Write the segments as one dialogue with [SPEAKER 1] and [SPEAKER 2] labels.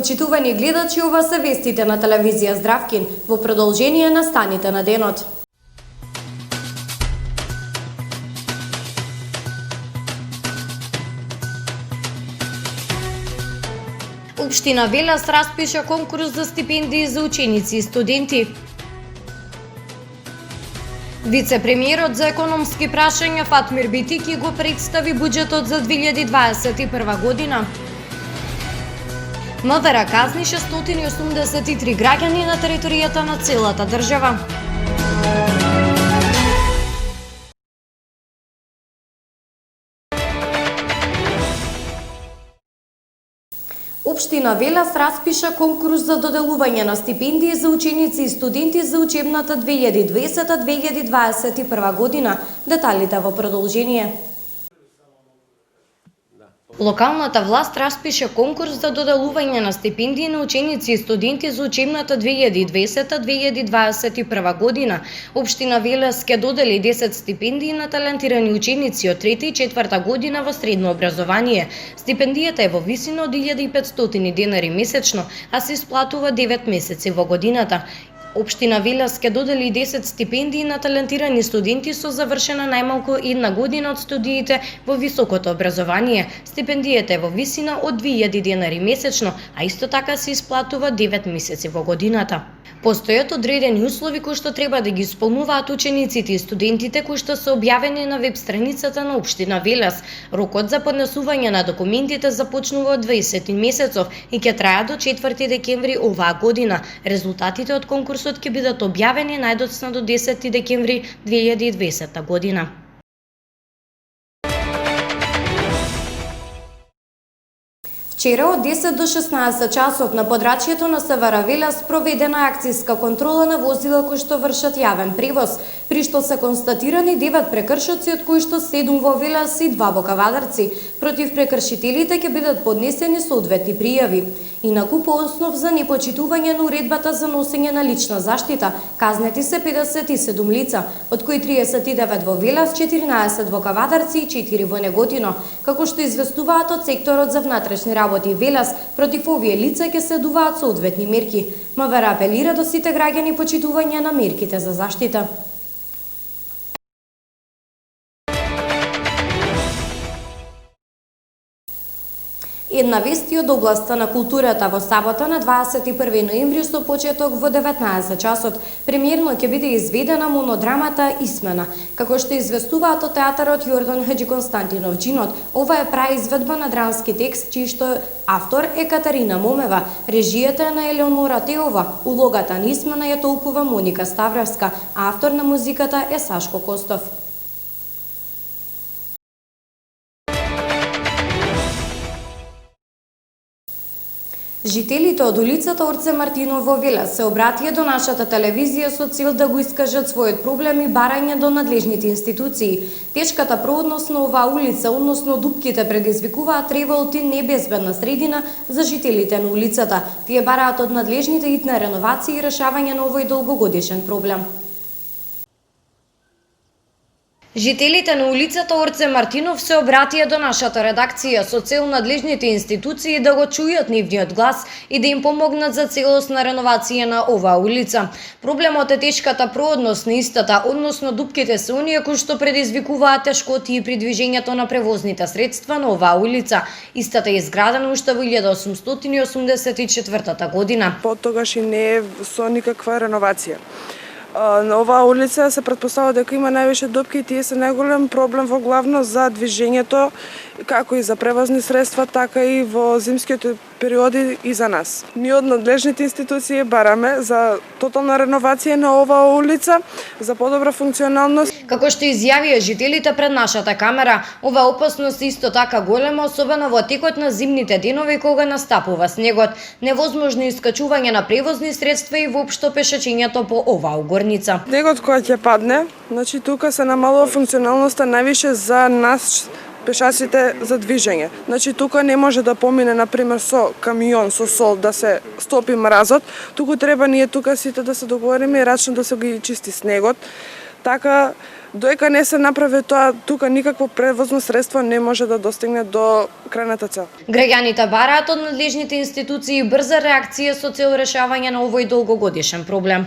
[SPEAKER 1] Почитувани гледачи, ова се вестите на телевизија Здравкин во продолжение на станите на денот. Општина Велес распиша конкурс за стипендии за ученици и студенти. Вице-премиерот за економски прашања Фатмир Битики го представи буџетот за 2021 година. МВР казни 683 граѓани на територијата на целата држава. Општина Велес распиша конкурс за доделување на стипендии за ученици и студенти за учебната 2020-2021 година. Деталите во продолжение. Локалната власт распиша конкурс за доделување на стипендии на ученици и студенти за учебната 2020-2021 година. Општина Велес ќе додели 10 стипендии на талентирани ученици од 3 и 4 година во средно образование. Стипендијата е во висина од 1500 денари месечно, а се исплатува 9 месеци во годината. Општина Велес ќе додели 10 стипендии на талентирани студенти со завршена најмалку 1 година од студиите во високото образование. Стипендијата е во висина од 2000 денари месечно, а исто така се исплатува 9 месеци во годината. Постојат одредени услови кои што треба да ги исполнуваат учениците и студентите кои што се објавени на веб страницата на Општина Велес. Рокот за поднесување на документите започнува од 20 месецов и ќе трае до 4 декември оваа година. Резултатите од конкурсот ќе бидат објавени најдоцна до 10 декември 2020 година. Вчера од 10 до 16 часот на подрачјето на СВР Велес проведена акцијска контрола на возила кои што вршат јавен превоз, при што се констатирани 9 прекршоци, од кои што 7 во Велес и 2 во Кавадарци. Против прекршителите ќе бидат поднесени соодветни пријави. Инаку по основ за непочитување на уредбата за носење на лична заштита, казнети се 57 лица, од кои 39 во Велес, 14 во Кавадарци и 4 во Неготино. Како што известуваат од секторот за внатрешни работи Велес, против овие лица ќе следуваат соодветни мерки. МВР апелира до сите граѓани почитување на мерките за заштита. Една вести од областа на културата. Во сабота на 21 ноември со почеток во 19 часот премиерно ќе биде изведена монодрамата Исмена. Како што известуваат од театарот Јордан Хаџиконстантинов Џинот, ова е праизведба на драмски текст чиј што автор е Катарина Момева, режијата е на Елеонора Теова, улогата на Исмена ја толкува Моника Ставравска, а автор на музиката е Сашко Костов. Жителите од улицата Орце Мартинов во Велес се обратија до нашата телевизија со цел да го искажат својот проблем и барање до надлежните институции. Тешката проводност на оваа улица, односно дупките, предизвикуваат треволт и небезбедна средина за жителите на улицата. Тие бараат од надлежните итна реновации и решавање на овој долгогодишен проблем. Жителите на улицата Орце Мартинов се обратија до нашата редакција со цел надлежните институции да го чујат нивниот глас и да им помогнат за целосна реновација на оваа улица. Проблемот е тешката проводност на истата, односно дупките се оние кои што предизвикуваат тешкоти при движењето на превозните средства на оваа улица. Истата е изградена уште во 1884 година.
[SPEAKER 2] Потогаш и не е со никаква реновација. На оваа улица се претпоставува дека има највише дупки и тие се најголем проблем во главно за движењето, како и за превозни средства, така и во зимскиот периоди и за нас. Ние од надлежните институции бараме за тотална реновација на оваа улица, за подобра функционалност.
[SPEAKER 1] Како што изјавија жителите пред нашата камера, оваа опасност исто така голема, особено во текот на зимните денови кога настапува снегот, невозможно искачување на превозни средства и воопшто пешачењето по оваа угорница.
[SPEAKER 2] Снегот кој ќе падне, значи тука се намалува функционалноста највише за нас пешаците за движење. Значи тука не може да помине на пример со камион со сол да се стопи мразот, туку треба ние тука сите да се договориме и рачно да се ги чисти снегот, Така, доека не се направи тоа, тука никакво превозно средство не може да достигне до крајната цел.
[SPEAKER 1] Граѓаните бараат од надлежните институции брза реакција со цел решавање на овој долгогодишен проблем.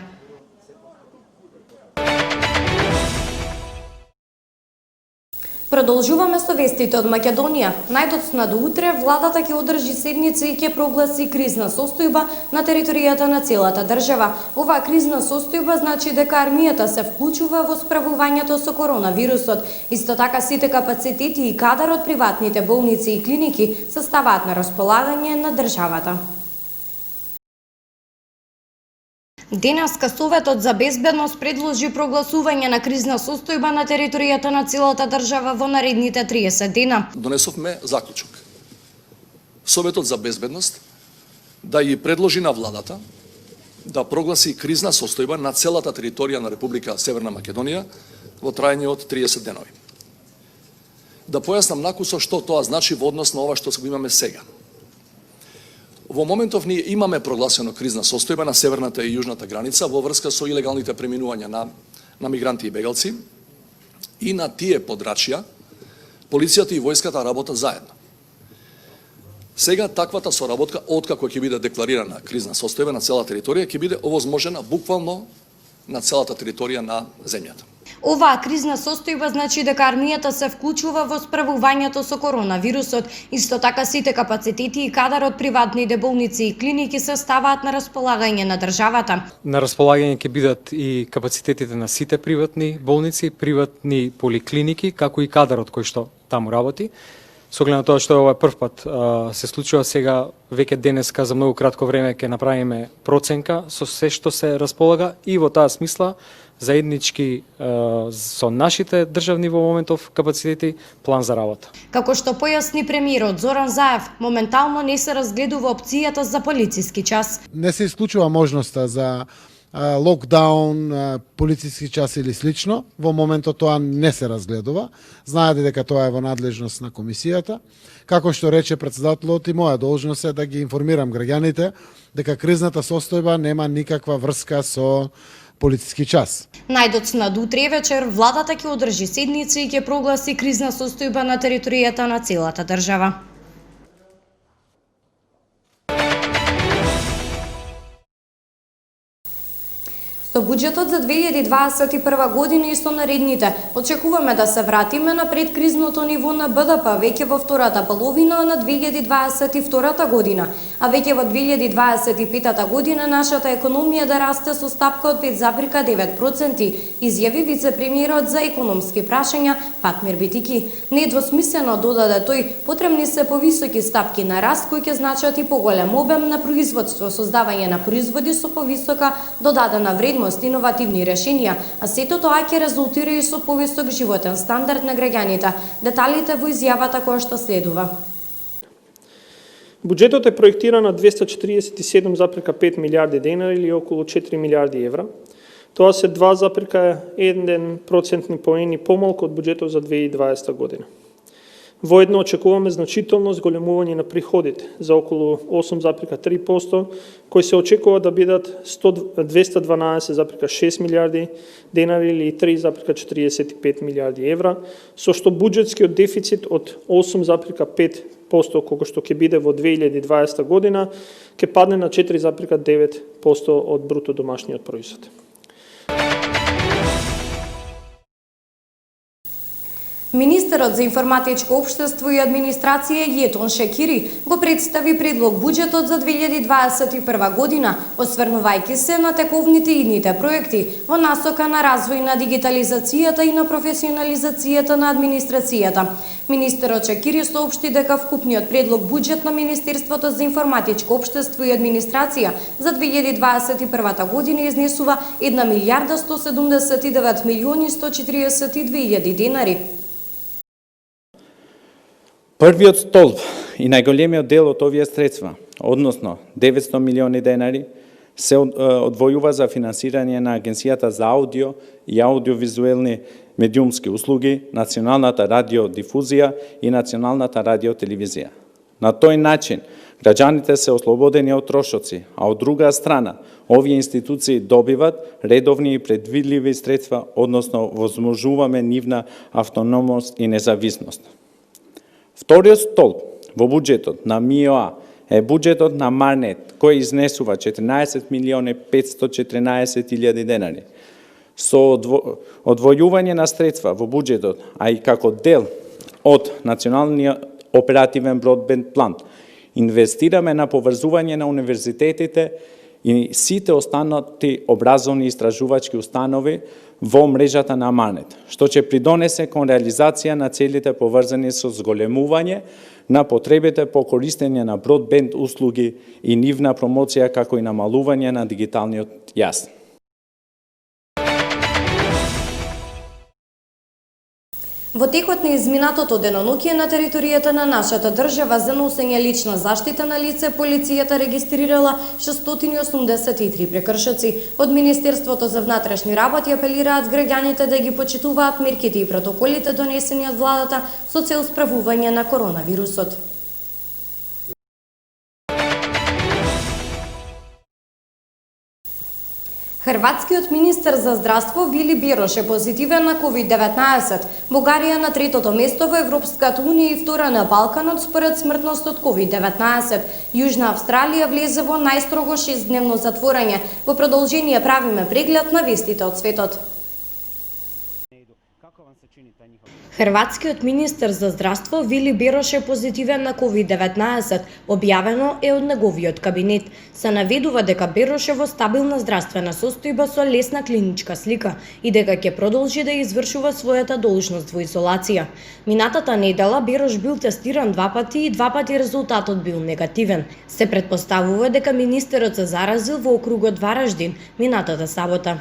[SPEAKER 1] Продолжуваме со вестите од Македонија. Најдоцна до утре владата ќе одржи седница и ќе прогласи кризна состојба на територијата на целата држава. Оваа кризна состојба значи дека армијата се вклучува во справувањето со коронавирусот. Исто така сите капацитети и кадар од приватните болници и клиники се ставаат на располагање на државата. Денеска Советот за безбедност предложи прогласување на кризна состојба на територијата на целата држава во наредните 30 дена.
[SPEAKER 3] Донесовме заклучок. Советот за безбедност да ги предложи на владата да прогласи кризна состојба на целата територија на Република Северна Македонија во трајање од 30 денови. Да појаснам накусо што тоа значи во однос на ова што го имаме сега. Во моментов ние имаме прогласено кризна состојба на северната и јужната граница во врска со илегалните преминувања на мигранти и бегалци, и на тие подрачја полицијата и војската работат заедно. Сега таквата соработка, откако ќе биде декларирана кризна состојба на целата територија, ќе биде овозможена буквално на целата територија на земјата.
[SPEAKER 1] Оваа кризна состојба значи дека армијата се вклучува во справувањето со коронавирусот. Исто така сите капацитети и кадар од приватните болници и клиники се ставаат на располагање на државата.
[SPEAKER 4] На располагање ќе бидат и капацитетите на сите приватни болници, приватни поликлиники, како и кадарот кој што таму работи. Со оглед на тоа што ова прв пат се случува сега, веќе денеска за многу кратко време ќе направиме проценка со се што се располага и во таа смисла заеднички со нашите државни во моментов капацитети план за работа.
[SPEAKER 1] Како што појасни премиерот Зоран Заев, моментално не се разгледува опцијата за полициски час.
[SPEAKER 5] Не се исклучува можноста за локдаун, полициски час или слично. Во моментот тоа не се разгледува. Знаете дека тоа е во надлежност на комисијата. Како што рече председателот, и моја должност е да ги информирам граѓаните дека кризната состојба нема никаква врска со полициски час.
[SPEAKER 1] Најдоцна до утре вечер владата ќе одржи седница и ќе прогласи кризна состојба на територијата на целата држава. Со буџетот за 2021 година и со наредните, очекуваме да се вратиме на предкризното ниво на БДП веќе во втората половина на 2022 година, а веќе во 2025 година нашата економија да расте со стапка од 5,9%, изјави вице-премиерот за економски прашања Фатмир Битики. Недвосмислено додаде тој, потребни се повисоки стапки на раст кои ќе значат и поголем обем на производство, создавање на производи со повисока додадена вредност, иновативни решенија, а сето тоа ќе резултира и со повисок животен стандард на граѓаните. Деталите во изјавата која што следува.
[SPEAKER 6] Буџетот е проектиран на 247,5 милиарди денари или околу 4 милиарди евра. Тоа се 2,1% поени помалку од буџетот за 2020 година. Воедно очекуваме значително зголемување на приходите за околу 8,3%, кои се очекува да бидат 212,6 милиарди денари или 3,45 милиарди евра, со што буџетскиот дефицит од 8,5% кога што ќе биде во 2020 година, ќе падне на 4,9% од бруто домашниот производ.
[SPEAKER 1] Министерот за информатичко општество и администрација Јетон Шекири го представи предлог буџетот за 2021 година, осврнувајќи се на тековните идните проекти во насока на развој на дигитализацијата и на професионализацијата на администрацијата. Министерот Шекири соопшти дека вкупниот предлог буџет на Министерството за информатичко општество и администрација за 2021 година изнесува 1 милијарда 179 милиони 142 илјади денари.
[SPEAKER 7] Првиот столб и најголемиот дел од овие средства, односно 900 милиони денари, се одвојува за финансирање на Агенцијата за аудио и аудиовизуелни медиумски услуги, Националната радиодифузија и Националната радиотелевизија. На тој начин, граѓаните се ослободени од трошоци, а од друга страна, овие институции добиват редовни и предвидливи средства, односно возможуваме нивна автономност и независност. Вториот столб во буџетот на МИОА е буџетот на Марнет, кој изнесува 14.514.000 денари. Со одвојување на средства во буџетот, а и како дел од Националниот оперативен бродбенд план, инвестираме на поврзување на универзитетите и сите останати образовни истражувачки установи во мрежата на Марнет, што ќе придонесе кон реализација на целите поврзани со зголемување на потребите по користење на бродбенд услуги и нивна промоција, како и намалување на дигиталниот јаз.
[SPEAKER 1] Во текот на изминатото деноноќе на територијата на нашата држава за носење лична заштита на лице, полицијата регистрирала 683 прекршоци. Од Министерството за внатрешни работи апелираат граѓаните да ги почитуваат мерките и протоколите донесени од владата со цел справување на коронавирусот. Хрватскиот министер за здравство Вили Берош е позитивен на COVID-19. Бугарија на третото место во Европската унија и втора на Балканот според смртност од COVID-19. Јужна Австралија влезе во најстрого 6-дневно затворање. Во продолжение правиме преглед на вестите од светот. Хрватскиот министер за здравство Вили Берош е позитивен на COVID-19, објавено е од неговиот кабинет. Се наведува дека Берош е во стабилна здравствена состојба со лесна клиничка слика и дека ќе продолжи да извршува својата должност во изолација. Минатата недела Берош бил тестиран 2 пати и 2 пати резултатот бил негативен. Се претпоставува дека министерот се заразил во округот Вараждин минатата сабота.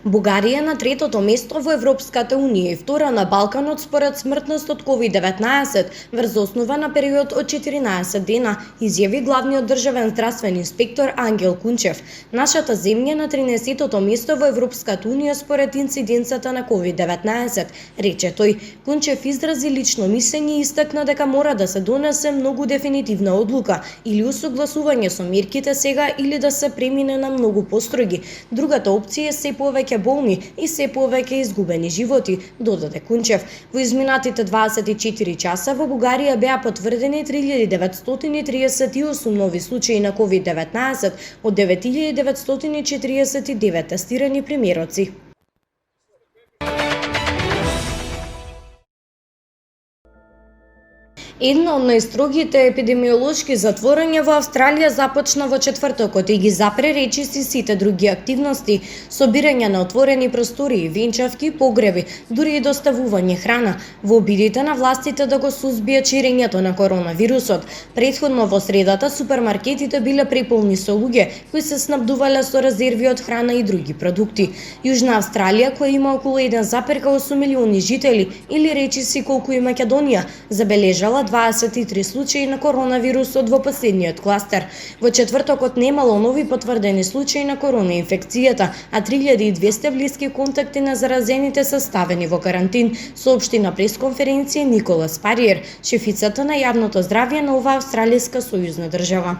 [SPEAKER 1] Бугарија на третото место во Европската унија и втора на Балканот според смртност од COVID-19 врз основа на период од 14 дена, изјави главниот државен здравствен инспектор Ангел Кунчев. Нашата земја на 13-тото место во Европската унија според инциденцата на COVID-19, рече тој. Кунчев изрази лично мислење и истакна дека мора да се донесе многу дефинитивна одлука или усогласување со мерките сега или да се премине на многу построги. Другата опција е се повеќе болни и се повеќе изгубени животи, додаде Кунчев. Во изминатите 24 часа во Бугарија беа потврдени 3938 нови случаи на COVID-19 од 9949 тестирани примероци. Едно од најстрогите епидемиолошки затворања во Австралија започна во четвртокот и ги запре речиси сите други активности, собирање на отворени простории, венчавки, погреби, дури и доставување храна, во обидите на властите да го сузбијат ширењето на коронавирусот. Претходно во средата супермаркетите биле преполни со луѓе кои се снабдувале со резерви од храна и други продукти. Јужна Австралија, која има околу 1,8 милиони жители, или речиси колку и Македонија, забележала 23 случаи на коронавирусот во последниот кластер. Во четвртокот немало нови потврдени случаи на коронаинфекцијата, а 3200 блиски контакти на заразените се ставени во карантин, соопшти на пресконференција Николас Париер, шефицата на јавното здравје на оваа австралиска сојузна држава.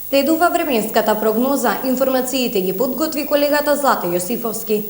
[SPEAKER 1] Следува временската прогноза. Информациите ги подготви колегата Злата Јосифовски.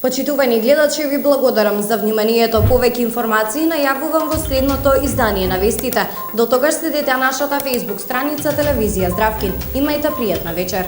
[SPEAKER 1] Почитувани гледачи, ви благодарам за вниманието. Повеќе информации најавувам во следното издание на вестите. До тогаш следете нашата Facebook страница Телевизија Здравкин. Имајте пријатна вечер.